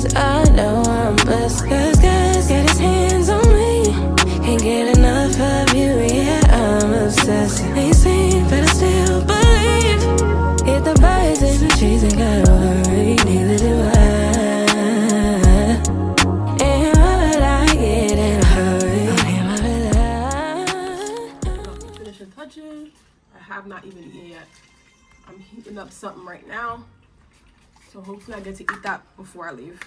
cause I know I'm blessed. Cause God's got his hands on me. Can't get enough of you, yeah, I'm obsessed. Ain't seen, but I still believe. Hit the birds and the trees ain't gotta worry, neither do I. And why would I get in a hurry? Finishing touching. I have not even eaten yet. I'm heating up something right now. So hopefully I get to eat that before I leave.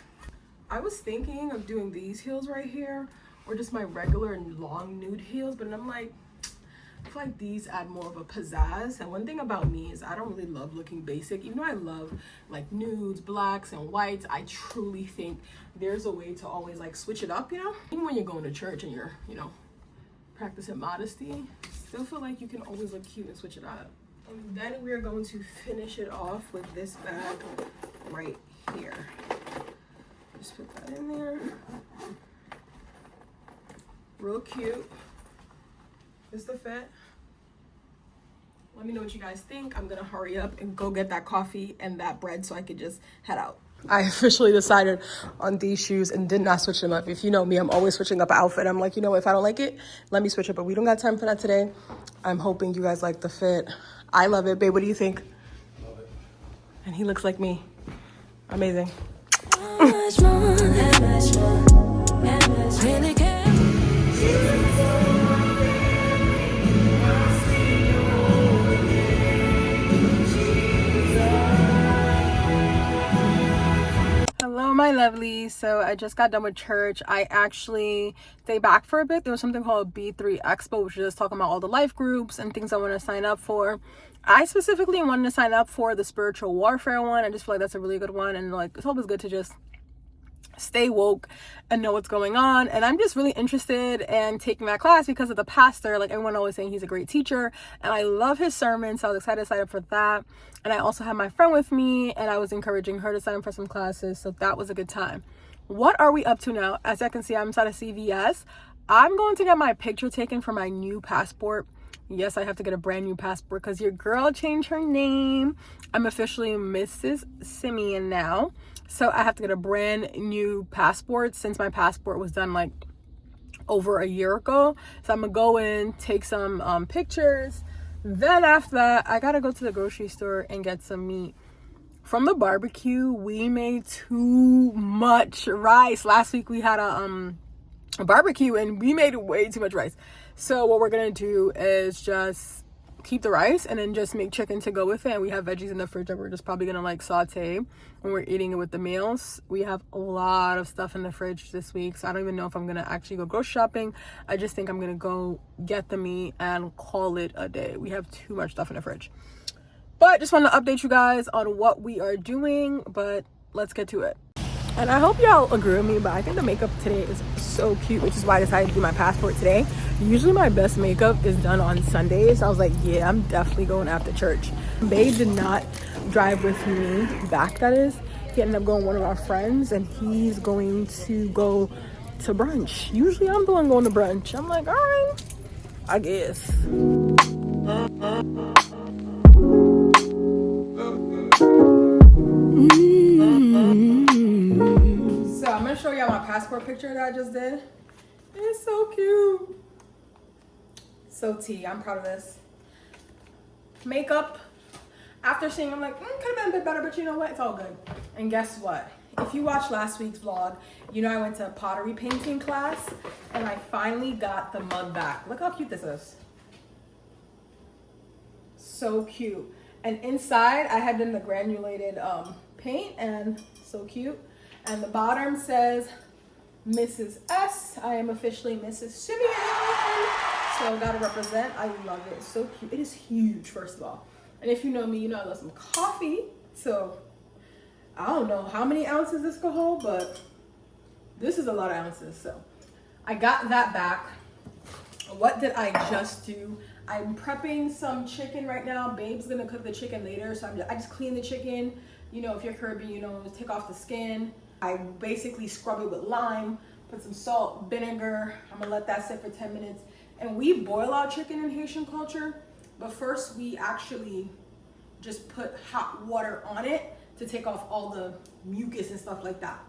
I was thinking of doing these heels right here or just my regular and long nude heels, but I'm like, I feel like these add more of a pizzazz. And one thing about me is I don't really love looking basic. Even though I love like nudes, blacks, and whites, I truly think there's a way to always like switch it up, you know? Even when you're going to church and you're, you know, practicing modesty, still feel like you can always look cute and switch it up. And then we're going to finish it off with this bag right here. Just put that in there. Real cute. This the fit. Let me know what you guys think. I'm gonna hurry up and go get that coffee and that bread so I could just head out. I officially decided on these shoes and did not switch them up. If you know me, I'm always switching up an outfit. I'm like, you know, if I don't like it, let me switch it. But we don't got time for that today. I'm hoping you guys like the fit. I love it. Babe, what do you think? Love it. And he looks like me. Amazing. Much more, really care. Hello, my lovelies. So I just got done with church. I actually stayed back for a bit. There was something called B3 Expo, which is just talking about all the life groups and things I want to sign up for. I specifically wanted to sign up for the spiritual warfare one. I just feel like that's a really good one, and like it's always good to just stay woke and know what's going on. And I'm just really interested in taking that class because of the pastor. Like everyone always saying he's a great teacher, and I love his sermons, so I was excited to sign up for that. And I also had my friend with me, and I was encouraging her to sign up for some classes, so that was a good time. What are we up to now? As I can see, I'm inside of CVS. I'm going to get my picture taken for my new passport. Yes, I have to get a brand new passport because your girl changed her name. I'm officially Mrs. Simeon now. So I have to get a brand new passport since my passport was done like over a year ago. So I'm gonna go in, take some pictures. Then after that, I gotta go to the grocery store and get some meat. From the barbecue, we made too much rice. Last week we had a barbecue and we made way too much rice. So what we're gonna do is just keep the rice and then just make chicken to go with it. And we have veggies in the fridge that we're just probably gonna like saute when we're eating it with the meals. We have a lot of stuff in the fridge this week, so I don't even know if I'm gonna actually go grocery shopping. I just think I'm gonna go get the meat and call it a day. We have too much stuff in the fridge. But just want to update you guys on what we are doing, but let's get to it. And I hope y'all agree with me, but I think the makeup today is so cute, which is why I decided to do my passport today. Usually my best makeup is done on Sundays. I was like, yeah, I'm definitely going after church. Babe did not drive with me back, that is. He ended up going with one of our friends, and he's going to go to brunch. Usually I'm the one going to brunch. I'm like, all right, I guess. So I'm gonna show y'all my passport picture that I just did. It's so cute. So T, I'm proud of this. Makeup. After seeing, I'm like, could have been a bit better, but you know what? It's all good. And guess what? If you watched last week's vlog, you know I went to a pottery painting class, and I finally got the mug back. Look how cute this is. So cute. And inside, I had done the granulated paint, and so cute. And the bottom says Mrs. S. I am officially Mrs. Simeon. So gotta represent. I love it. It's so cute. It is huge, first of all. And if you know me, you know I love some coffee. So I don't know how many ounces this could hold, but this is a lot of ounces. So I got that back. What did I just do? I'm prepping some chicken right now. Babe's gonna cook the chicken later, so I just clean the chicken. You know, if you're Caribbean, you know, take off the skin. I basically scrub it with lime, put some salt, vinegar. I'm gonna let that sit for 10 minutes. And we boil our chicken in Haitian culture, but first we actually just put hot water on it to take off all the mucus and stuff like that.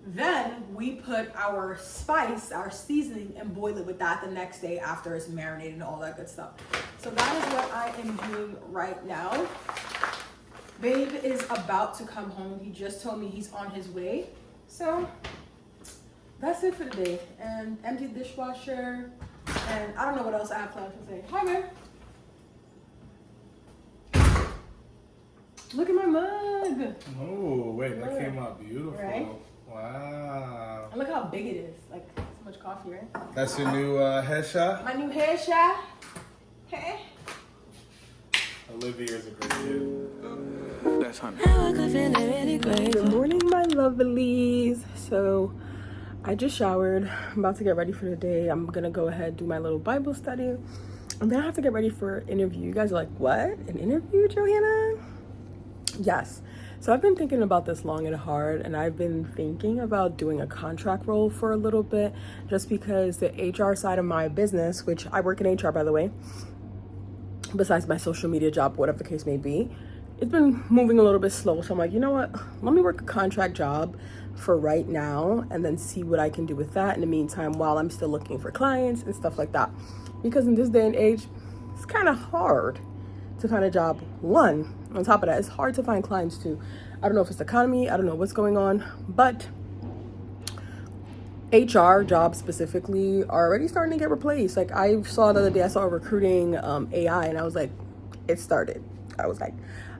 Then we put our spice, our seasoning, and boil it with that the next day after it's marinated and all that good stuff. So that is what I am doing right now. Babe is about to come home. He just told me he's on his way. So that's it for today. And empty the dishwasher. And I don't know what else I have planned to say. Hi, babe. Look at my mug. Oh, wait, that came out beautiful. Right? Wow. And look how big it is. Like, so much coffee, right? That's your new headshot? My new headshot. Hey. Olivia is a great kid. That's honey. I woke up feeling really Good grateful. morning, my lovelies. So I just showered. I'm about to get ready for the day. I'm gonna go ahead and do my little Bible study. And then I have to get ready for an interview. You guys are like, what? An interview, Johanna? Yes. So I've been thinking about this long and hard, and I've been thinking about doing a contract role for a little bit, just because the HR side of my business, which I work in HR, by the way, besides my social media job, whatever the case may be, it's been moving a little bit slow. So I'm like, you know what? Let me work a contract job for right now and then see what I can do with that in the meantime while I'm still looking for clients and stuff like that. Because in this day and age, it's kind of hard to find a job. One, on top of that, it's hard to find clients too. I don't know if it's the economy, I don't know what's going on, but HR jobs specifically are already starting to get replaced. Like I saw the other day, I saw a recruiting AI, and I was like, it started. I was like,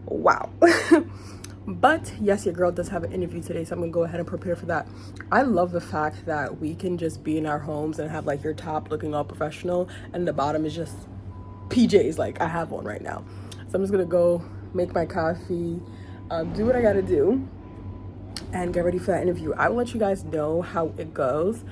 wow. But yes, your girl does have an interview today, so I'm gonna go ahead and prepare for that. I love the fact that we can just be in our homes and have like your top looking all professional and the bottom is just PJs like I have on right now. So I'm just gonna go make my coffee, do what I gotta do, and get ready for that interview. I will let you guys know how it goes.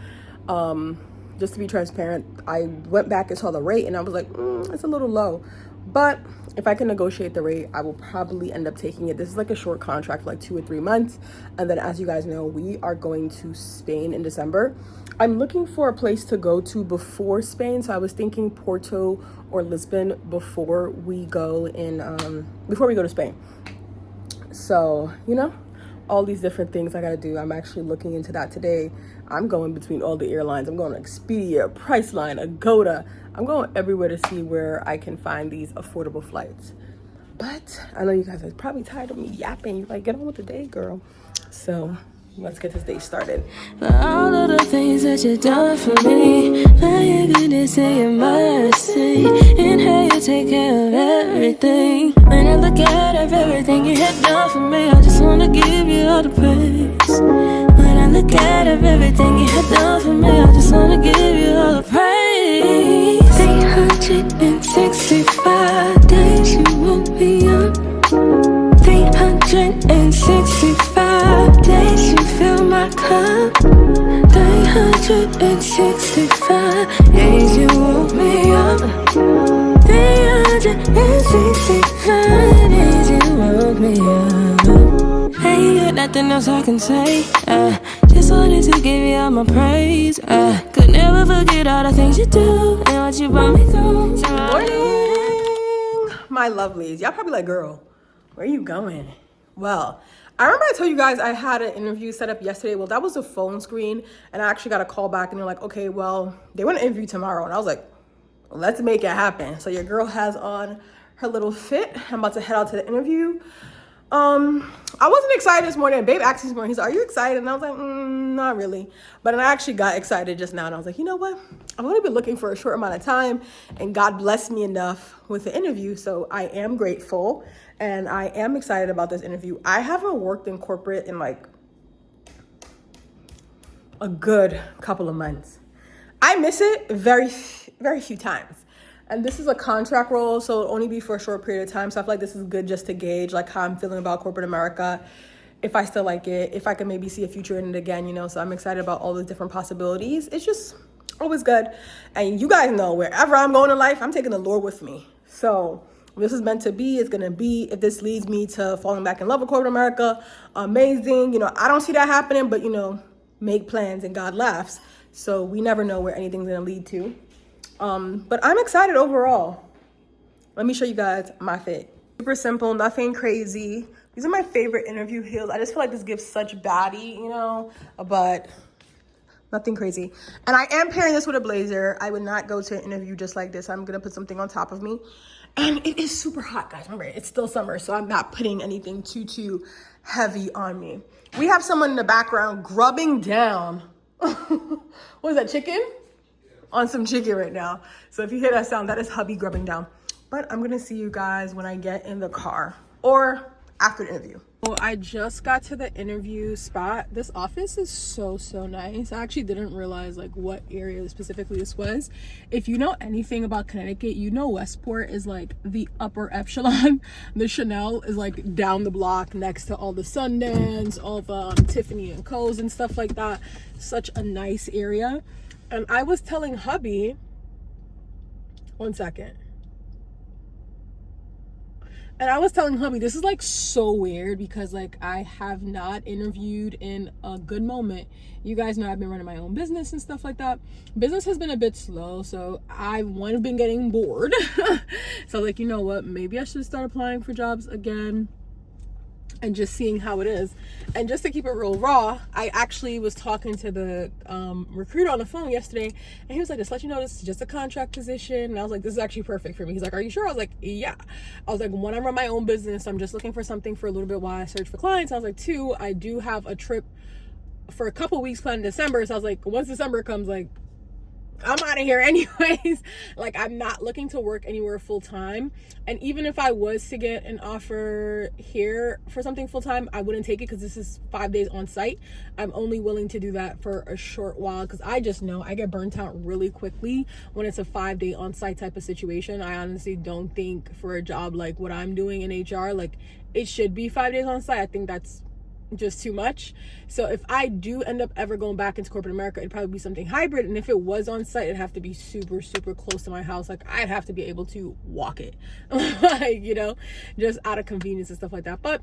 Just to be transparent, I went back and saw the rate and I was like, it's a little low. But if I can negotiate the rate, I will probably end up taking it. This is like a short contract, like 2 or 3 months. And then as you guys know, we are going to Spain in December. I'm looking for a place to go to before Spain. So I was thinking Porto or Lisbon before we go to Spain. So, you know, all these different things I gotta do. I'm actually looking into that today. I'm going between all the airlines. I'm going to Expedia, Priceline, Agoda. I'm going everywhere to see where I can find these affordable flights. But I know you guys are probably tired of me yapping. You're like, get on with the day, girl. So let's get this day started. For all of the things that you've done for me, for your goodness and your mercy, and how you take care of everything. When I look at everything you have done for me, I just wanna give you all the praise. When I look at everything you have done for me, I just wanna give you all the praise. 365 days you woke me up. 365 days you fill my cup. 365 days you woke me up. 365 days you woke me up. I ain't got nothing else I can say. Just wanted to give you all my praise. Could never forget all the things you do and what you brought me through. Good morning, my lovelies. Y'all probably like, girl, where are you going? Well, I remember I told you guys I had an interview set up yesterday. Well, that was a phone screen, and I actually got a call back, and they're like, okay, well, they want to interview tomorrow. And I was like, let's make it happen. So your girl has on her little fit. I'm about to head out to the interview. I wasn't excited this morning. Babe asked me this morning, he's like, are you excited? And I was like, not really. But then I actually got excited just now, and I was like, you know what? I've only been looking for a short amount of time, and God blessed me enough with the interview. So I am grateful, and I am excited about this interview. I haven't worked in corporate in like a good couple of months. I miss it very, very few times. And this is a contract role, so it'll only be for a short period of time. So I feel like this is good just to gauge like how I'm feeling about corporate America, if I still like it, if I can maybe see a future in it again, you know. So I'm excited about all the different possibilities. It's just always good. And you guys know, wherever I'm going in life, I'm taking the Lord with me. So if this is meant to be, it's gonna be. If this leads me to falling back in love with corporate America, amazing. You know, I don't see that happening, but you know, make plans and God laughs. So we never know where anything's gonna lead to. But I'm excited overall. Let me show you guys my fit. Super simple, nothing crazy. These are my favorite interview heels. I just feel like this gives such baddie, you know, but nothing crazy. And I am pairing this with a blazer. I would not go to an interview just like this. I'm gonna put something on top of me. And it is super hot, guys. Remember, it's still summer, so I'm not putting anything too heavy on me. We have someone in the background grubbing down. What is that, chicken? On some chicken right now. So if you hear that sound, that is hubby grubbing down. But I'm gonna see you guys when I get in the car or after the interview. Well, I just got to the interview spot. This office is so nice. I actually didn't realize like what area specifically this was. If you know anything about Connecticut, you know Westport is like the upper echelon. The Chanel is like down the block next to all the Sundance, all the Tiffany and Co's and stuff like that. Such a nice area. And I was telling hubby, one second. And I was telling hubby, this is like so weird because like I have not interviewed in a good moment. You guys know I've been running my own business and stuff like that. Business has been a bit slow, so I've been getting bored. So like, you know what, maybe I should start applying for jobs again and just seeing how it is. And just to keep it real raw, I actually was talking to the recruiter on the phone yesterday, and he was like, just let you know, this is just a contract position. And I was like, this is actually perfect for me. He's like, are you sure? I was like, yeah. I was like, one, I run my own business, I'm just looking for something for a little bit while I search for clients. I was like, two, I do have a trip for a couple weeks planned in December. So I was like, once December comes, like, I'm out of here anyways. Like, I'm not looking to work anywhere full time. And even if I was to get an offer here for something full time, I wouldn't take it because this is 5 days on site. I'm only willing to do that for a short while because I just know I get burnt out really quickly when it's a 5-day on site type of situation. I honestly don't think for a job like what I'm doing in HR, like it should be 5 days on site. I think that's just too much. So if I do end up ever going back into corporate America, it'd probably be something hybrid. And if it was on site, it'd have to be super close to my house. Like I'd have to be able to walk it, like, you know, just out of convenience and stuff like that. But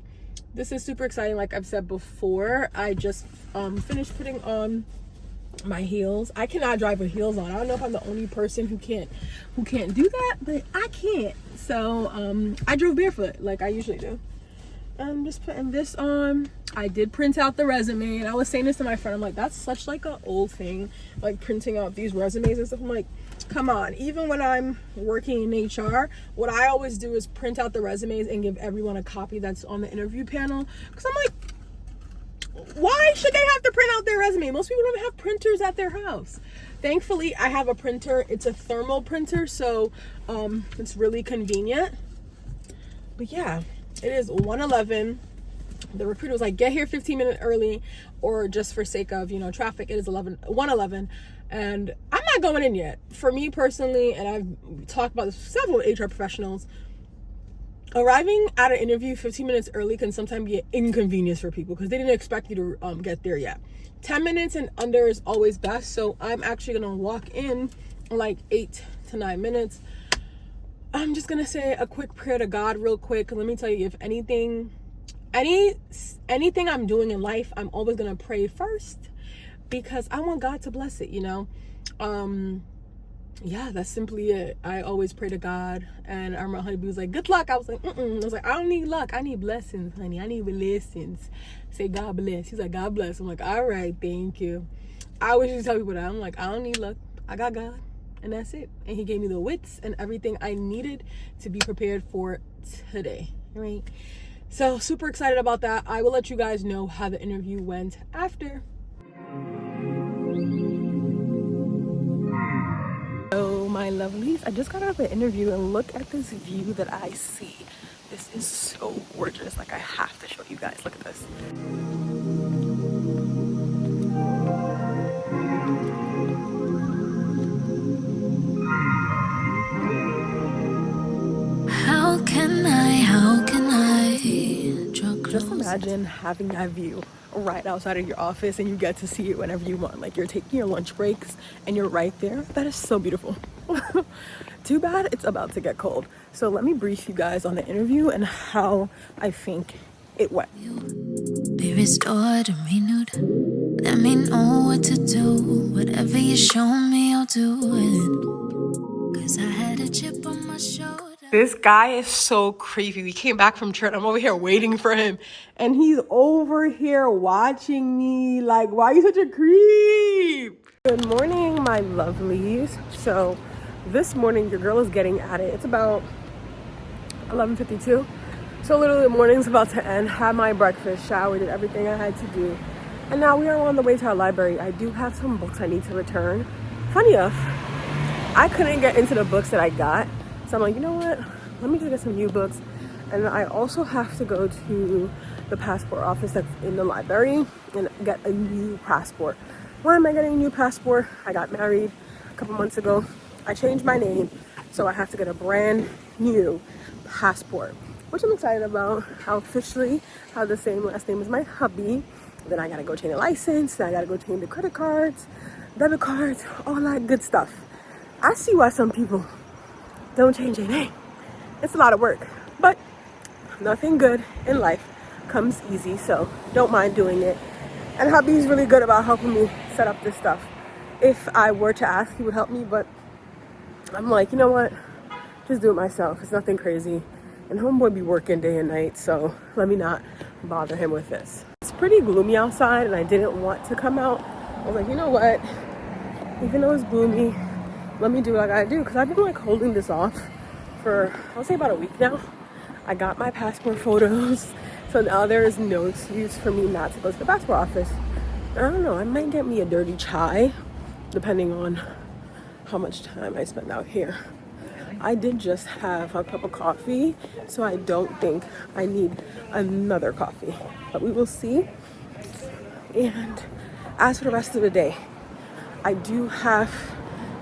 this is super exciting. Like I've said before, I just finished putting on my heels. I cannot drive with heels on. I don't know if I'm the only person who can't do that, but I can't. So I drove barefoot like I usually do. I'm just putting this on. I did print out the resume, and I was saying this to my friend. I'm like, that's such like an old thing, like printing out these resumes and stuff. I'm like, come on. Even when I'm working in HR, what I always do is print out the resumes and give everyone a copy that's on the interview panel. Because I'm like, why should they have to print out their resume? Most people don't have printers at their house. Thankfully, I have a printer. It's a thermal printer, so it's really convenient. But yeah. It is 1:11. The recruiter was like, get here 15 minutes early, or just for sake of, you know, traffic. It is 1:11, and I'm not going in yet. For me personally, and I've talked about this with several HR professionals, arriving at an interview 15 minutes early can sometimes be an inconvenience for people because they didn't expect you to get there yet. 10 minutes and under is always best. So I'm actually going to walk in like 8 to 9 minutes. I'm just going to say a quick prayer to God real quick. Let me tell you, if anything I'm doing in life, I'm always going to pray first because I want God to bless it, you know? Yeah, that's simply it. I always pray to God, and our honeybee was like, good luck. I was like, I was like, I don't need luck. I need blessings, honey. I need blessings. Say God bless. He's like, God bless. I'm like, all right, thank you. I always just tell people that. I'm like, I don't need luck. I got God. And that's it. And he gave me the wits and everything I needed to be prepared for today, right? So super excited about that. I will let you guys know how the interview went after. Oh, my lovelies, I just got out of the interview, and look at this view that I see. This is so gorgeous. Like, I have to show you guys. Look at this. How can I just imagine having that view right outside of your office, and you get to see it whenever you want. Like, you're taking your lunch breaks and you're right there. That is so beautiful. Too bad it's about to get cold. So let me brief you guys on the interview and how I think it went. be restored and renewed? Let me know what to do. Whatever you show me, I'll do it. 'Cause I had a chip on my shoulder. This guy is so creepy. We came back from church. I'm over here waiting for him. And he's over here watching me. Like, why are you such a creep? Good morning, my lovelies. So this morning, your girl is getting at it. It's about 11:52. So literally the morning's about to end. Had my breakfast, showered, did everything I had to do. And now we are on the way to our library. I do have some books I need to return. Funny enough, I couldn't get into the books that I got. So I'm like, you know what? Let me just get some new books. And I also have to go to the passport office that's in the library and get a new passport. Why am I getting a new passport? I got married a couple months ago. I changed my name, so I have to get a brand new passport, which I'm excited about. I officially have the same last name as my hubby. Then I gotta go change the license. Then I gotta go change the credit cards, debit cards, all that good stuff. I see why some people don't change their name. It's a lot of work, but nothing good in life comes easy, so don't mind doing it. And hubby's really good about helping me set up this stuff. If I were to ask, he would help me, but I'm like, you know what? Just do it myself. It's nothing crazy. And homeboy be working day and night, so let me not bother him with this. It's pretty gloomy outside, and I didn't want to come out. I was like, you know what? Even though it's gloomy, let me do what I gotta do, because I've been like holding this off for, I'll say about a week now. I got my passport photos, so now there is no excuse for me not to go to the passport office. I don't know, I might get me a dirty chai, depending on how much time I spend out here. I did just have a cup of coffee, so I don't think I need another coffee, but we will see. And as for the rest of the day, I do have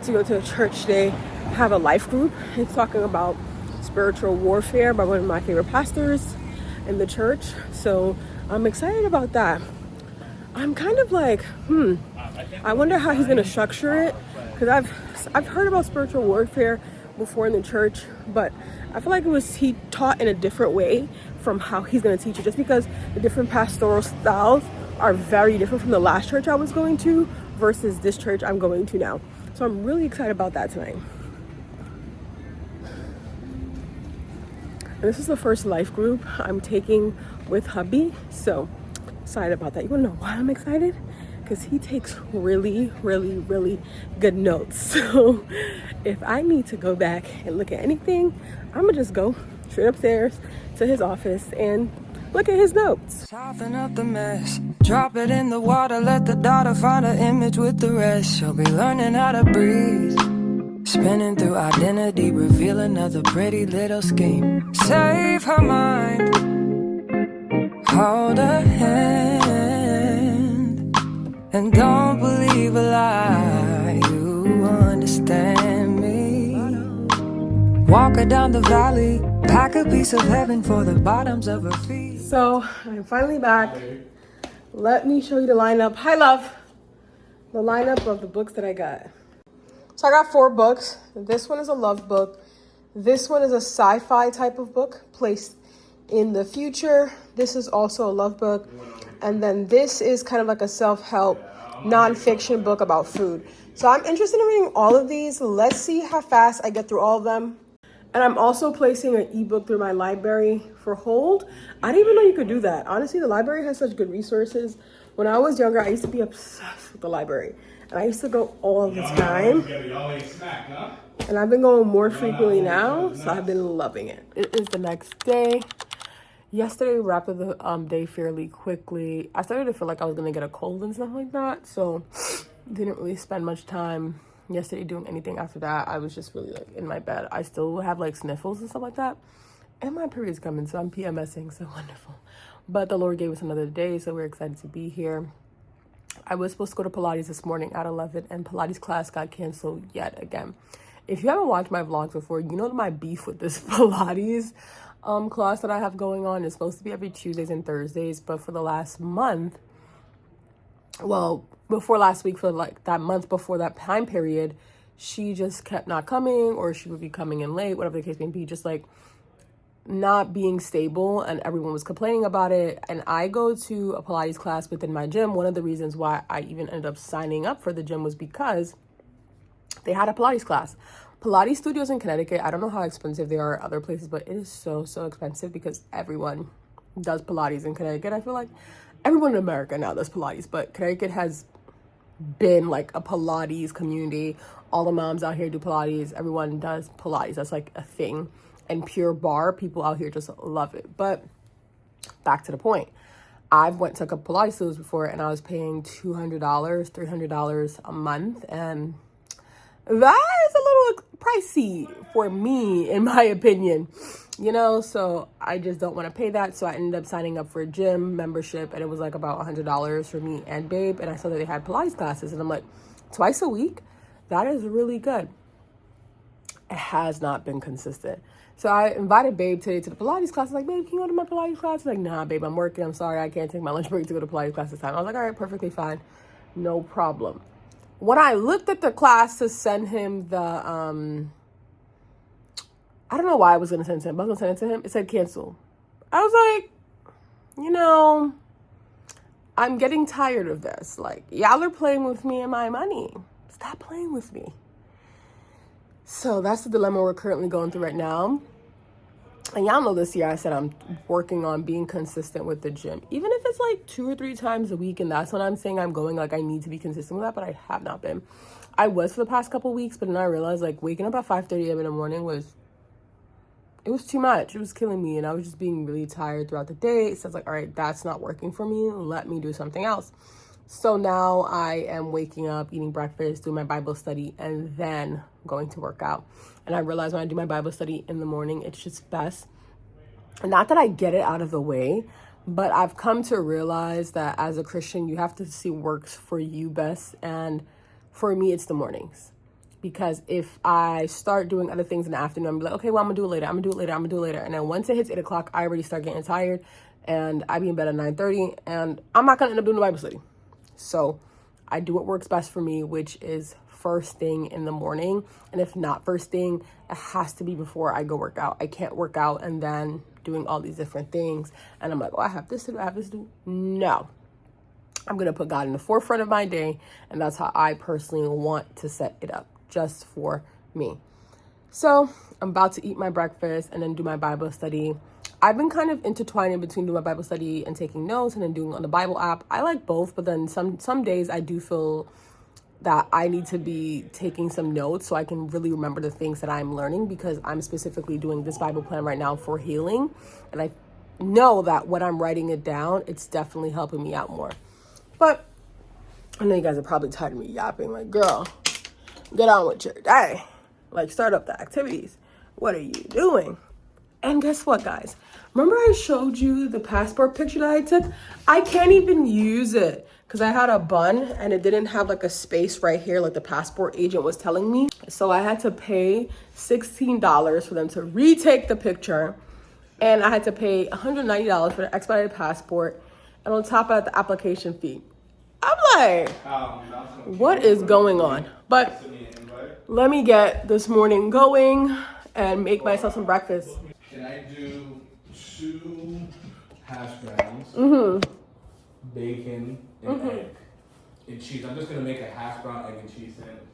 to go to a church today, have a life group. It's talking about spiritual warfare by one of my favorite pastors in the church. So I'm excited about that. I'm kind of like, I wonder how he's gonna structure it, because I've heard about spiritual warfare before in the church, but I feel like he taught in a different way from how he's gonna teach it, just because the different pastoral styles are very different from the last church I was going to versus this church I'm going to now. So I'm really excited about that tonight. And this is the first life group I'm taking with hubby, so excited about that. You wanna know why I'm excited? Because he takes really, really, really good notes. So if I need to go back and look at anything, I'm gonna just go straight upstairs to his office and look at his notes. Soften up the mess, drop it in the water, let the daughter find her image with the rest. She'll be learning how to breathe, spinning through identity, reveal another pretty little scheme. Save her mind, hold her hand, and don't believe a lie, you understand me. Walk her down the valley, pack a piece of heaven for the bottoms of her feet. So I'm finally back. Let me show you the lineup. Hi, love. The lineup of the books that I got. So I got 4 books. This one is a love book. This one is a sci-fi type of book placed in the future. This is also a love book. And then this is kind of like a self-help nonfiction book about food. So I'm interested in reading all of these. Let's see how fast I get through all of them. And I'm also placing an ebook through my library for hold. I didn't even know you could do that. Honestly, the library has such good resources. When I was younger, I used to be obsessed with the library. And I used to go all the time. And I've been going more frequently now, so I've been loving it. It is the next day. Yesterday, we wrapped up the day fairly quickly. I started to feel like I was gonna get a cold and stuff like that, so didn't really spend much time yesterday doing anything after that. I was just really like in my bed. I still have like sniffles and stuff like that, and my period's coming, so I'm PMSing, so wonderful. But the Lord gave us another day, so we're excited to be here. I was supposed to go to Pilates this morning at 11, and Pilates class got canceled yet again. If you haven't watched my vlogs before, you know my beef with this Pilates class that I have going on. Is supposed to be every Tuesdays and Thursdays, but for the last month, well, before last week, for like that month before that time period, she just kept not coming, or she would be coming in late, whatever the case may be, just like not being stable, and everyone was complaining about it. And I go to a Pilates class within my gym. One of the reasons why I even ended up signing up for the gym was because they had a Pilates class. Pilates studios in Connecticut, I don't know how expensive they are at other places, but it is so expensive because everyone does Pilates in Connecticut. I feel like everyone in America now does Pilates, but Connecticut has been like a Pilates community. All the moms out here do Pilates. Everyone does Pilates. That's like a thing. And Pure Barre, people out here just love it. But back to the point. I've went to a couple Pilates studios before and I was paying $200, $300 a month, and that is a little pricey for me, in my opinion, you know, so I just don't want to pay that. So I ended up signing up for a gym membership, and it was like about $100 for me and Babe. And I saw that they had Pilates classes, and I'm like, twice a week? That is really good. It has not been consistent. So I invited Babe today to the Pilates class. Like, babe, can you go to my Pilates class? She's like, nah, babe, I'm working. I'm sorry. I can't take my lunch break to go to Pilates class this time. I was like, all right, perfectly fine. No problem. When I looked at the class to send him the, I don't know why I was going to send it to him, but I was going to send it to him. It said cancel. I was like, you know, I'm getting tired of this. Like, y'all are playing with me and my money. Stop playing with me. So that's the dilemma we're currently going through right now. And y'all know this year I said I'm working on being consistent with the gym. Even if it's like 2 or 3 times a week, and that's when I'm saying I'm going, like I need to be consistent with that, but I have not been. I was for the past couple weeks, but then I realized like waking up at 5:30 a.m. in the morning was too much. It was killing me, and I was just being really tired throughout the day. So I was like, all right, that's not working for me. Let me do something else. So now I am waking up, eating breakfast, doing my Bible study, and then going to work out. And I realize when I do my Bible study in the morning, it's just best. Not that I get it out of the way, but I've come to realize that as a Christian, you have to see what works for you best. And for me, it's the mornings. Because if I start doing other things in the afternoon, I'm like, okay, well, I'm gonna do it later. I'm gonna do it later. I'm gonna do it later. And then once it hits 8 o'clock, I already start getting tired, and I be in bed at 9:30, and I'm not gonna end up doing the Bible study. So I do what works best for me, which is first thing in the morning. And if not first thing, it has to be before I go work out. I can't work out and then doing all these different things. And I'm like, oh, I have this to do, I have this to do. No. I'm going to put God in the forefront of my day. And that's how I personally want to set it up, just for me. So I'm about to eat my breakfast and then do my Bible study. I've been kind of intertwining between doing my Bible study and taking notes and then doing it on the Bible app. I like both, but then some days I do feel that I need to be taking some notes so I can really remember the things that I'm learning, because I'm specifically doing this Bible plan right now for healing. And I know that when I'm writing it down, it's definitely helping me out more. But I know you guys are probably tired of me yapping. Like, girl, get on with your day. Like, start up the activities. What are you doing? And guess what, guys? Remember I showed you the passport picture that I took? I can't even use it because I had a bun and it didn't have like a space right here like the passport agent was telling me. So I had to pay $16 for them to retake the picture. And I had to pay $190 for the expedited passport. And on top of that, the application fee. I'm like, what is going on? But let me get this morning going and make myself some breakfast. Can I do 2 hash browns, bacon, and egg, and cheese? I'm just gonna make a hash brown, egg, and cheese sandwich.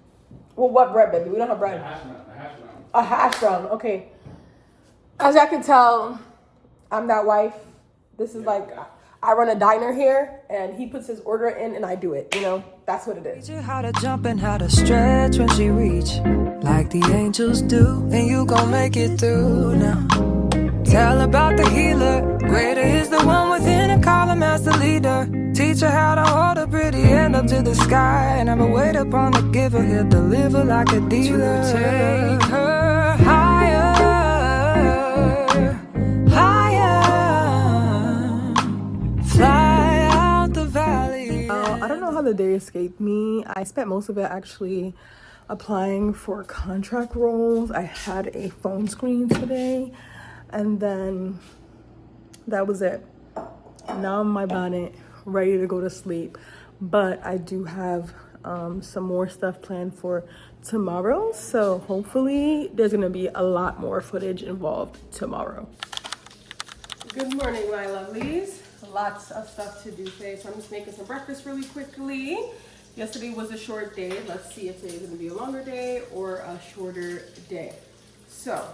Well, what bread, baby? We don't have bread. A hash brown. A hash brown, okay. As y'all can tell, I'm that wife. This is like, I run a diner here, and he puts his order in, and I do it. You know, that's what it is. Teach her how to jump and how to stretch when she reach, like the angels do, and you gon' make it through now. Tell about the healer, greater is the one within, and call him as the leader. Teach her how to hold a pretty hand up to the sky, and have a wait upon the giver, he'll deliver like a dealer. To take her higher, higher, fly out the valley. I don't know how the day escaped me. I spent most of it actually applying for contract roles. I had a phone screen today, and then that was it. Now I'm in my bonnet, ready to go to sleep. But I do have some more stuff planned for tomorrow. So hopefully there's gonna be a lot more footage involved tomorrow. Good morning, my lovelies. Lots of stuff to do today. So I'm just making some breakfast really quickly. Yesterday was a short day. Let's see if today's gonna be a longer day or a shorter day. So,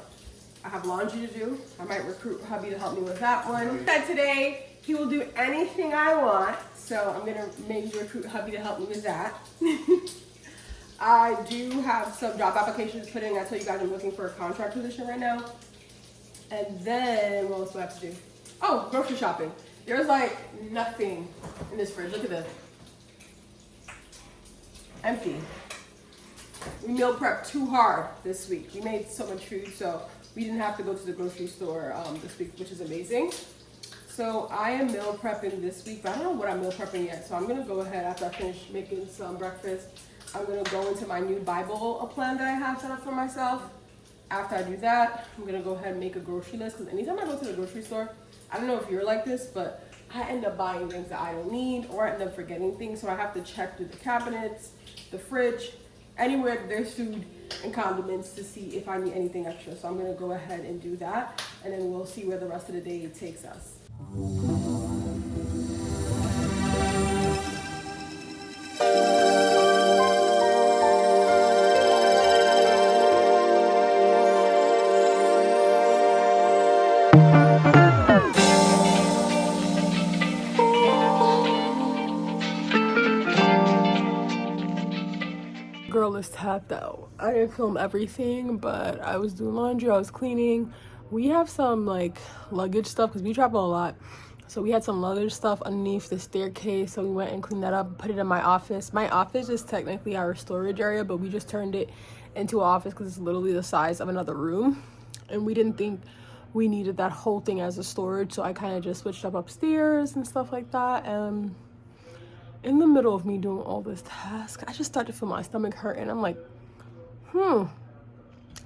I have laundry to do. I might recruit hubby to help me with that one. Said today he will do anything I want, so I'm gonna maybe recruit hubby to help me with that. I do have some job applications to put in. I told you guys I'm looking for a contract position right now. And then, what else do I have to do? Oh, grocery shopping. There's like nothing in this fridge. Look at this. Empty. We meal prepped too hard this week. We made so much food, so we didn't have to go to the grocery store this week, which is amazing. So I am meal prepping this week, but I don't know what I'm meal prepping yet. So I'm gonna go ahead after I finish making some breakfast. I'm gonna go into my new Bible plan that I have set up for myself. After I do that, I'm gonna go ahead and make a grocery list, because anytime I go to the grocery store, I don't know if you're like this, but I end up buying things that I don't need, or I end up forgetting things. So I have to check through the cabinets, the fridge, anywhere that there's food and condiments to see if I need anything extra. So I'm gonna go ahead and do that, and then we'll see where the rest of the day takes us. Girl is tapped out. I didn't film everything, but I was doing laundry, I was cleaning. We have some like luggage stuff because we travel a lot. So we had some luggage stuff underneath the staircase. So we went and cleaned that up, put it in my office. My office is technically our storage area, but we just turned it into an office because it's literally the size of another room. And we didn't think we needed that whole thing as a storage. So I kind of just switched up upstairs and stuff like that. And in the middle of me doing all this task, I just started to feel my stomach hurting. I'm like,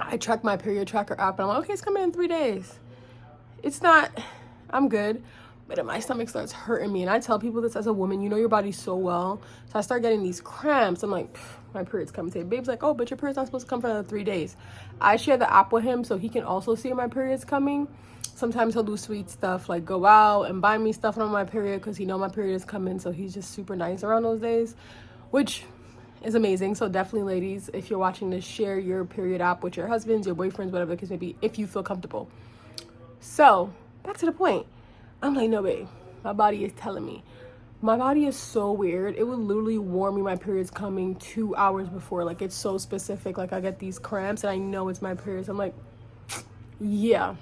I checked my period tracker app and I'm like, okay, it's coming in 3 days. It's not, I'm good. But then my stomach starts hurting me. And I tell people this as a woman, you know your body so well. So I start getting these cramps. I'm like, my period's coming today. Babe's like, oh, but your period's not supposed to come for another 3 days. I share the app with him so he can also see my period's coming. Sometimes he'll do sweet stuff like go out and buy me stuff on my period because he knows my period is coming. So he's just super nice around those days, which is amazing. So definitely, ladies, if you're watching this, share your period app with your husbands, your boyfriends, whatever the case may be, if you feel comfortable. So back to the point. I'm like, no, babe, my body is telling me. My body is so weird. It would literally warn me my period's coming 2 hours before. Like, it's so specific. Like, I get these cramps and I know it's my period. I'm like, yeah.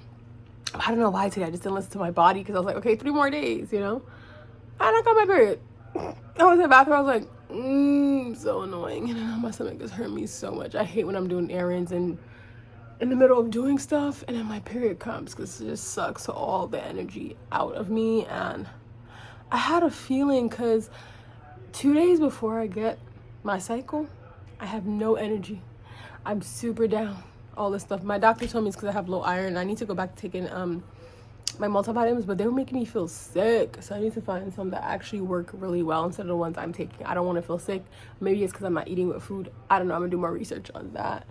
I don't know why today I just didn't listen to my body because I was like, okay, 3 more days, you know? And I got my period. I was in the bathroom. I was like, so annoying. And my stomach just hurt me so much. I hate when I'm doing errands and in the middle of doing stuff and then my period comes because it just sucks all the energy out of me. And I had a feeling because 2 days before I get my cycle, I have no energy. I'm super down. All this stuff. My doctor told me it's because I have low iron. I need to go back to taking my multivitamins, but they were making me feel sick. So I need to find some that actually work really well instead of the ones I'm taking. I don't want to feel sick. Maybe it's because I'm not eating with food. I don't know. I'm gonna do more research on that.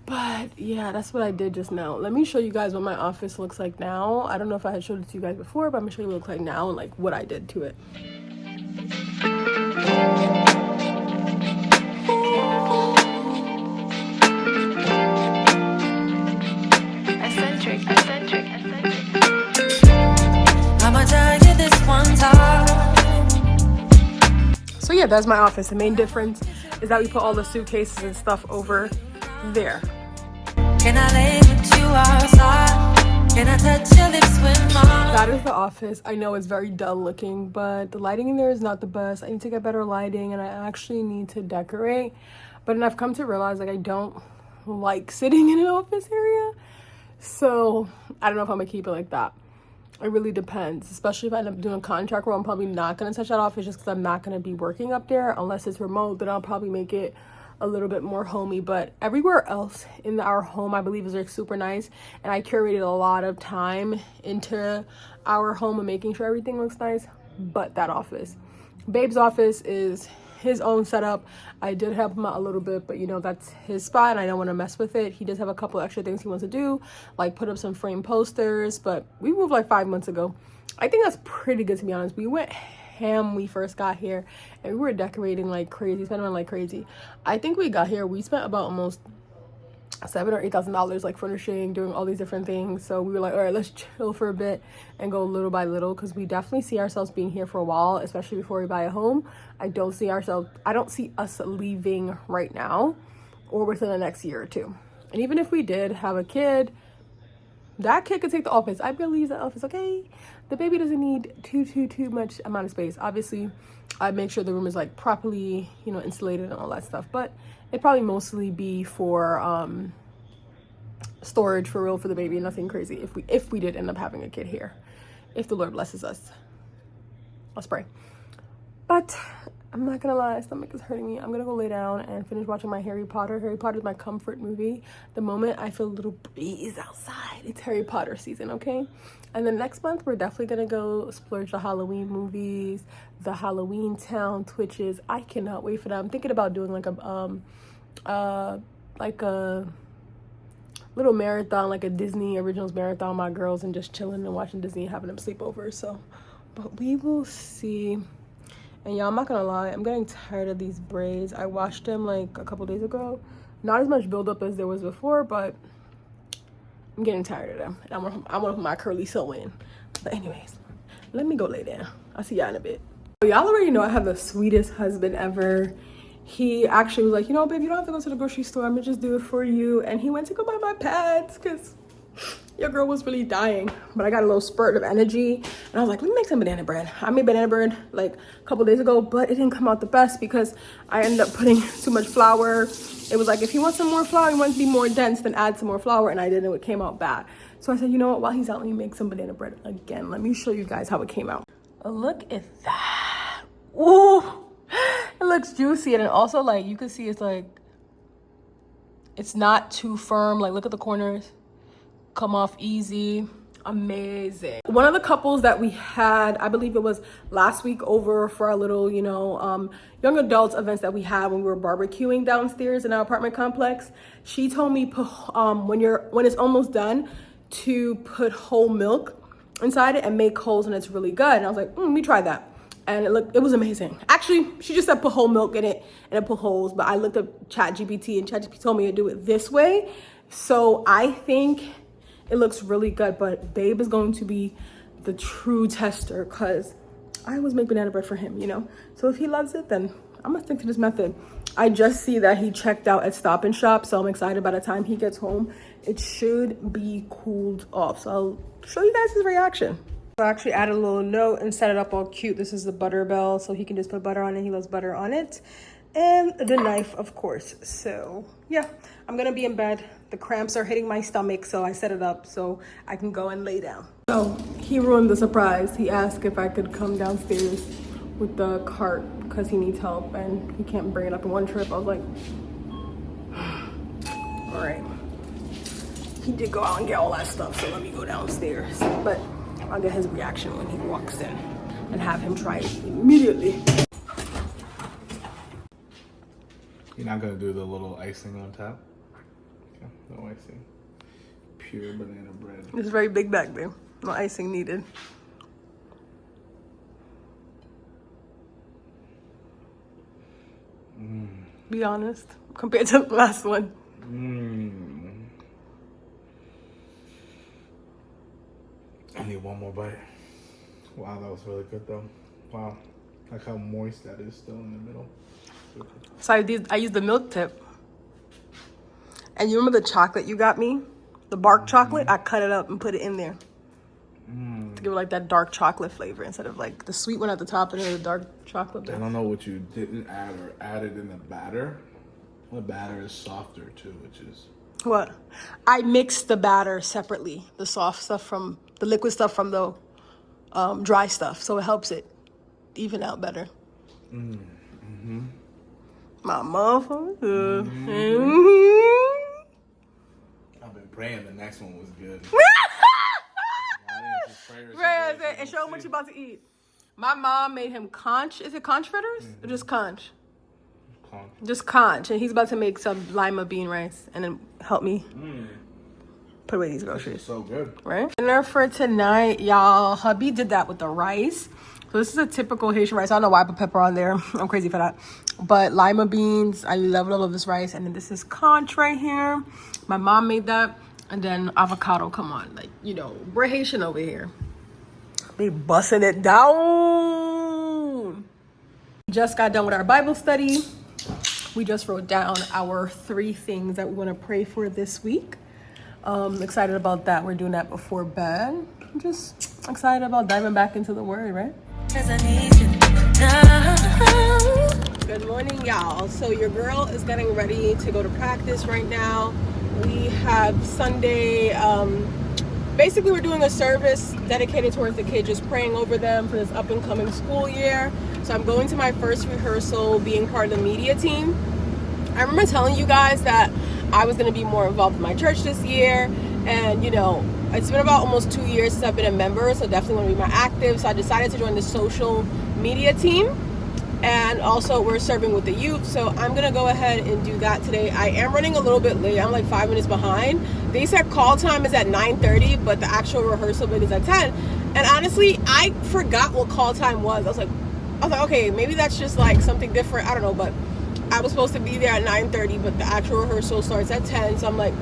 But yeah, that's what I did just now. Let me show you guys what my office looks like now. I don't know if I had showed it to you guys before, but I'm gonna show you what it looks like now and like what I did to it. So yeah, that's my office. The main difference is that we put all the suitcases and stuff over there. Can I lay with you outside? Can I touch your lips with mine? That is the office. I know it's very dull looking, but the lighting in there is not the best. I need to get better lighting and I actually need to decorate. But then I've come to realize like I don't like sitting in an office area. So I don't know if I'm gonna keep it like that. It really depends, especially if I end up doing a contract role. I'm probably not going to touch that office just because I'm not going to be working up there unless it's remote. Then I'll probably make it a little bit more homey. But everywhere else in our home, I believe, is like super nice. And I curated a lot of time into our home and making sure everything looks nice. But that office, Babe's office, is his own setup. I did help him out a little bit, but you know, that's his spot and I don't want to mess with it. He does have a couple extra things he wants to do, like put up some frame posters, but we moved like 5 months ago. I think that's pretty good, to be honest. We went ham we first got here, and we were decorating like crazy, spending like crazy. I think we got here, we spent about almost $7,000 or $8,000 like furnishing, doing all these different things. So we were like, all right, let's chill for a bit and go little by little, because we definitely see ourselves being here for a while, especially before we buy a home. I don't see us leaving right now or within the next year or two. And even if we did have a kid, that kid could take the office. I believe the office, okay? The baby doesn't need too much amount of space. Obviously, I make sure the room is like properly, you know, insulated and all that stuff. But it'd probably mostly be for storage for real for the baby. Nothing crazy. If we did end up having a kid here, if the Lord blesses us. Let's pray. But I'm not gonna lie, stomach is hurting me. I'm gonna go lay down and finish watching my Harry Potter. Harry Potter is my comfort movie. The moment I feel a little breeze outside, it's Harry Potter season, okay? And then next month, we're definitely gonna go splurge the Halloween movies, the Halloween Town Twitches. I cannot wait for that. I'm thinking about doing like a little marathon, like a Disney Originals marathon with my girls, and just chilling and watching Disney and having them sleep over. So, but we will see. And y'all, I'm not gonna lie, I'm getting tired of these braids. I washed them like a couple days ago. Not as much buildup as there was before, but I'm getting tired of them. And I want to put my curly sew in. But anyways, let me go lay down. I'll see y'all in a bit. So y'all already know I have the sweetest husband ever. He actually was like, you know, babe, you don't have to go to the grocery store. I'm gonna just do it for you. And he went to go buy my pads because your girl was really dying. But I got a little spurt of energy, and I was like, let me make some banana bread. I made banana bread like a couple days ago, but it didn't come out the best because I ended up putting too much flour. It was like, if you want some more flour, you want it to be more dense, then add some more flour, and I didn't. It came out bad. So I said, you know what, while he's out, let me make some banana bread again. Let me show you guys how it came out. Look at that. Ooh, it looks juicy. And then also, like, you can see it's like, it's not too firm. Like, look at the corners. Come off easy. Amazing. One of the couples that we had, I believe it was last week, over for our little, you know, young adults events that we had when we were barbecuing downstairs in our apartment complex. She told me when it's almost done to put whole milk inside it and make holes, and it's really good. And I was like, let me try that. And it was amazing. Actually, she just said put whole milk in it and it put holes, but I looked up ChatGPT, and ChatGPT told me to do it this way. So I think it looks really good, but babe is going to be the true tester because I always make banana bread for him, you know? So if he loves it, then I'm gonna stick to this method. I just see that he checked out at Stop and Shop, so I'm excited. By the time he gets home, it should be cooled off. So I'll show you guys his reaction. I actually added a little note and set it up all cute. This is the butter bell, so he can just put butter on it. He loves butter on it. And the knife, of course. So yeah, I'm gonna be in bed. The cramps are hitting my stomach, so I set it up so I can go and lay down. So he ruined the surprise. He asked if I could come downstairs with the cart because he needs help and he can't bring it up in one trip. I was like, all right. He did go out and get all that stuff, so let me go downstairs. But I'll get his reaction when he walks in and have him try it immediately. You're not gonna do the little icing on top? Okay, no icing. Pure banana bread. It's very big back there. No icing needed. Be honest, compared to the last one. I need one more bite. Wow, that was really good though. Wow, like how moist that is still in the middle. So I used the milk tip. And you remember the chocolate you got me? The bark chocolate? I cut it up and put it in there. To give it like that dark chocolate flavor instead of like the sweet one at the top and then the dark chocolate. I don't know what you didn't add or added in the batter. The batter is softer too, which is... What? I mixed the batter separately. The soft stuff from the liquid stuff from the dry stuff. So it helps it even out better. My motherfucker. I've been praying the next one was good. And show him what you about to eat. My mom made him conch. Is it conch fritters? Or just conch? Conch. Just conch. And he's about to make some lima bean rice and then help me put away these groceries. So good. Right? Dinner for tonight, y'all. Hubby did that with the rice. So this is a typical Haitian rice. I don't know why I put pepper on there. I'm crazy for that. But lima beans. I love this rice. And then this is conch right here. My mom made that. And then avocado. Come on. Like, you know, we're Haitian over here. They busting it down. Just got done with our Bible study. We just wrote down our 3 things that we want to pray for this week. Excited about that. We're doing that before bed. I'm just excited about diving back into the word, right? Good morning, y'all. So your girl is getting ready to go to practice right now. We have Sunday. Basically, we're doing a service dedicated towards the kids, just praying over them for this up and coming school year. So I'm going to my first rehearsal, being part of the media team. I remember telling you guys that I was going to be more involved in my church this year. And, you know, it's been about almost 2 years since I've been a member, so definitely want to be more active. So I decided to join the social media team. And also we're serving with the youth. So I'm going to go ahead and do that today. I am running a little bit late. I'm like 5 minutes behind. They said call time is at 9:30, but the actual rehearsal bit is at 10. And honestly, I forgot what call time was. I was like, okay, maybe that's just like something different. I don't know, but I was supposed to be there at 9:30, but the actual rehearsal starts at 10. So I'm like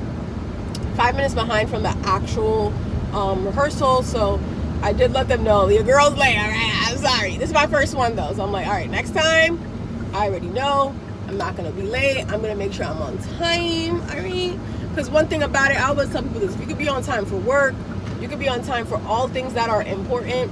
5 minutes behind from the actual rehearsal. So I did let them know, your girl's late, all right? I'm sorry. This is my first one, though. So I'm like, all right, next time, I already know I'm not going to be late. I'm going to make sure I'm on time, all right? Because one thing about it, I always tell people this. You could be on time for work. You could be on time for all things that are important.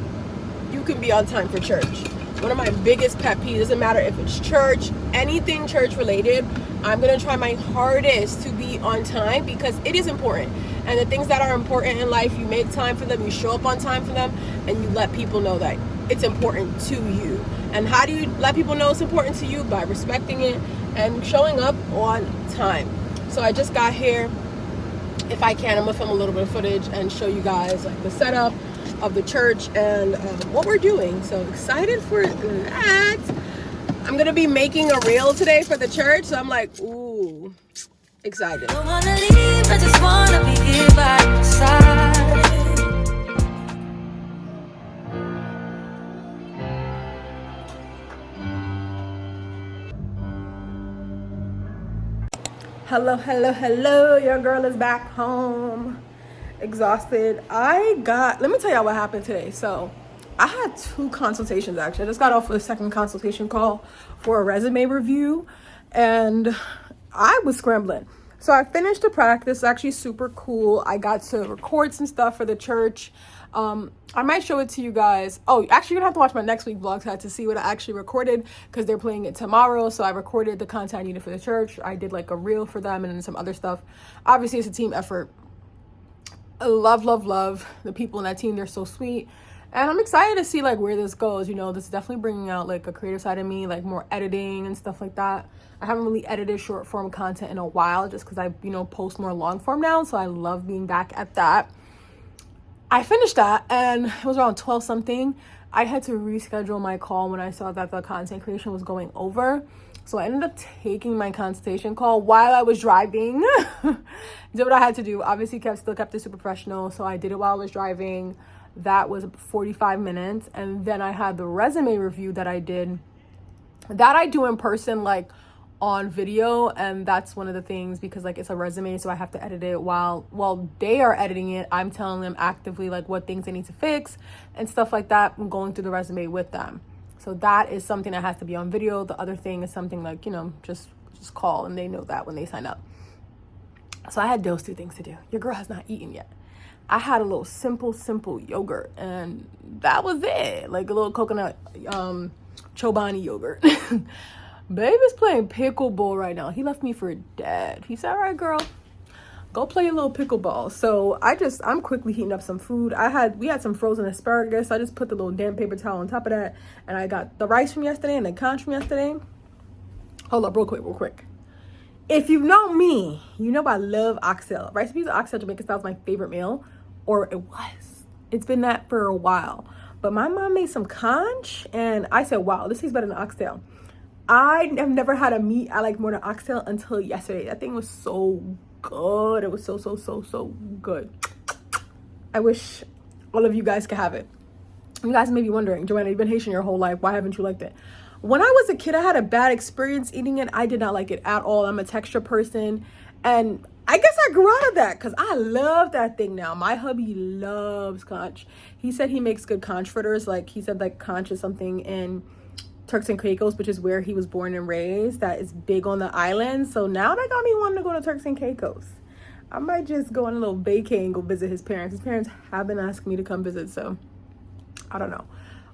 You can be on time for church. One of my biggest pet peeves, doesn't matter if it's church, anything church related, I'm going to try my hardest to be on time because it is important. And the things that are important in life, you make time for them, you show up on time for them, and you let people know that it's important to you. And how do you let people know it's important to you? By respecting it and showing up on time. So I just got here. If I can, I'm going to film a little bit of footage and show you guys like the setup of the church and what we're doing. So excited for that. I'm gonna be making a reel today for the church, so I'm like, ooh, excited. Don't wanna leave, I just wanna be here by your side. Hello, your girl is back home. Exhausted. Let me tell y'all what happened today. So I had 2 consultations actually. I just got off of the second consultation call for a resume review and I was scrambling. So I finished the practice. It's actually super cool. I got to record some stuff for the church. I might show it to you guys. Oh, actually, you're gonna have to watch my next week vlog to see what I actually recorded because they're playing it tomorrow. So I recorded the content I needed for the church. I did like a reel for them and some other stuff. Obviously, it's a team effort. I love the people in that team. They're so sweet. And I'm excited to see like where this goes. You know, this is definitely bringing out like a creative side of me, like more editing and stuff like that. I haven't really edited short form content in a while just because I, you know, post more long form now. So I love being back at that. I finished that and it was around 12 something. I had to reschedule my call when I saw that the content creation was going over. So I ended up taking my consultation call while I was driving. Did what I had to do. Obviously still kept it super professional. So I did it while I was driving. That was 45 minutes. And then I had the resume review that I did. That I do in person, like on video. And that's one of the things because like it's a resume. So I have to edit it while they are editing it. I'm telling them actively like what things they need to fix and stuff like that. I'm going through the resume with them. So that is something that has to be on video. The other thing is something like, you know, just call and they know that when they sign up. So I had those 2 things to do. Your girl has not eaten yet. I had a little simple yogurt and that was it. Like a little coconut Chobani yogurt. Baby's playing pickleball right now. He left me for dead. He said, all right, girl, go play a little pickleball. So I'm quickly heating up some food. We had some frozen asparagus. So I just put the little damp paper towel on top of that. And I got the rice from yesterday and the conch from yesterday. Hold up real quick. If you know me, you know I love oxtail. Rice and peas with oxtail Jamaican style is my favorite meal. Or it was. It's been that for a while. But my mom made some conch and I said, wow, this tastes better than oxtail. I have never had a meat I like more than oxtail until yesterday. That thing was so good. It was so good. I wish all of you guys could have it. You guys may be wondering, Joanna, you've been Haitian your whole life. Why haven't you liked it? When I was a kid, I had a bad experience eating it. I did not like it at all. I'm a texture person. And I guess I grew out of that because I love that thing now. My hubby loves conch. He said he makes good conch fritters. Like, he said, like, conch is something in Turks and Caicos, which is where he was born and raised, that is big on the island. So now that got me wanting to go to Turks and Caicos. I might just go on a little vacay and go visit his parents. His parents have been asking me to come visit, so I don't know.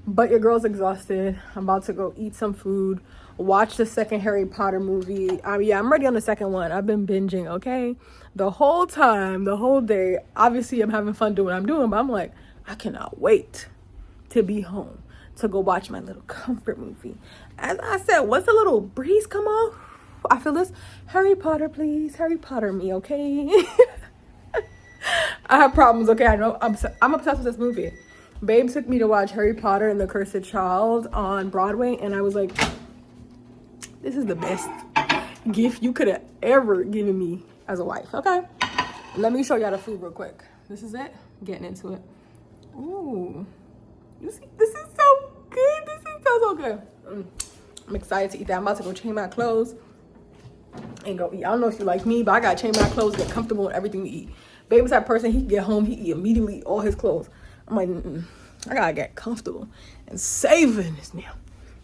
But your girl's exhausted. I'm about to go eat some food, watch the second Harry Potter movie. Yeah, I'm ready on the second one. I've been binging, okay? The whole time, the whole day. Obviously, I'm having fun doing what I'm doing, but I'm like, I cannot wait to be home to go watch my little comfort movie. As I said, once the little breeze come off, I feel this. Harry Potter, please. Harry Potter me, okay? I have problems, okay? I know. I'm obsessed with this movie. Babe took me to watch Harry Potter and the Cursed Child on Broadway, and I was like, this is the best gift you could have ever given me as a wife, okay? Let me show y'all the food real quick. This is it. Getting into it. Ooh. You see, this is so good. This is so good. I'm excited to eat that. I'm about to go change my clothes and go eat. I don't know if you like me, but I gotta change my clothes, get comfortable with everything we eat. Babe was that person, he can get home, he immediately eat all his clothes. I'm like, I gotta get comfortable and saving this meal.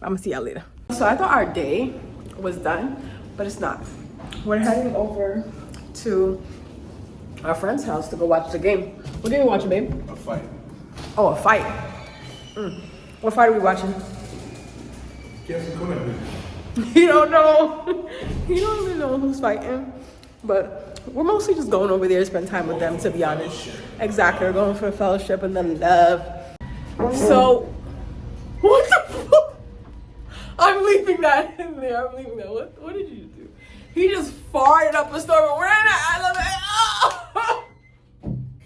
I'm gonna see y'all later. So I thought our day was done, but it's not. We're heading over to our friend's house to go watch the game. What game are we watching, babe? A fight. Oh, a fight. What fight are we watching? Guess who's coming? He don't know. He don't even know who's fighting. But we're mostly just going over there to spend time with them, to be honest. Exactly. We're going for a fellowship and then love. So, what the fuck? I'm leaving that in there. I'm leaving that. What did you do? He just farted up a storm. We're in an elevator. Oh!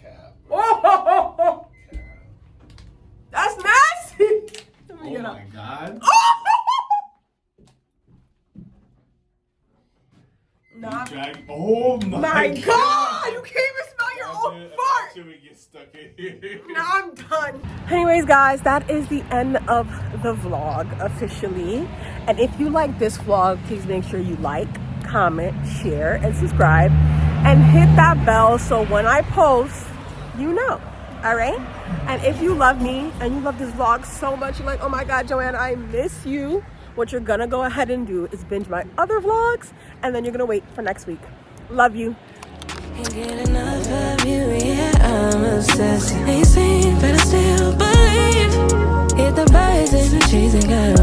Cap. Oh! That's nasty. Let me Oh get my up. god. Oh! Nah. Oh My God! You can't even smell your own fart! We get stuck in here. Now I'm done. Anyways, guys, that is the end of the vlog officially. And if you like this vlog, please make sure you like, comment, share, and subscribe. And hit that bell so when I post, you know. Alright? And if you love me and you love this vlog so much, you're like, oh my God, Joanna, I miss you. What you're gonna go ahead and do is binge my other vlogs, and then you're gonna wait for next week. Love you. Can't get enough of you, yeah, I'm obsessed. Ain't seen, but I still believe. Hit the bars and the trees and got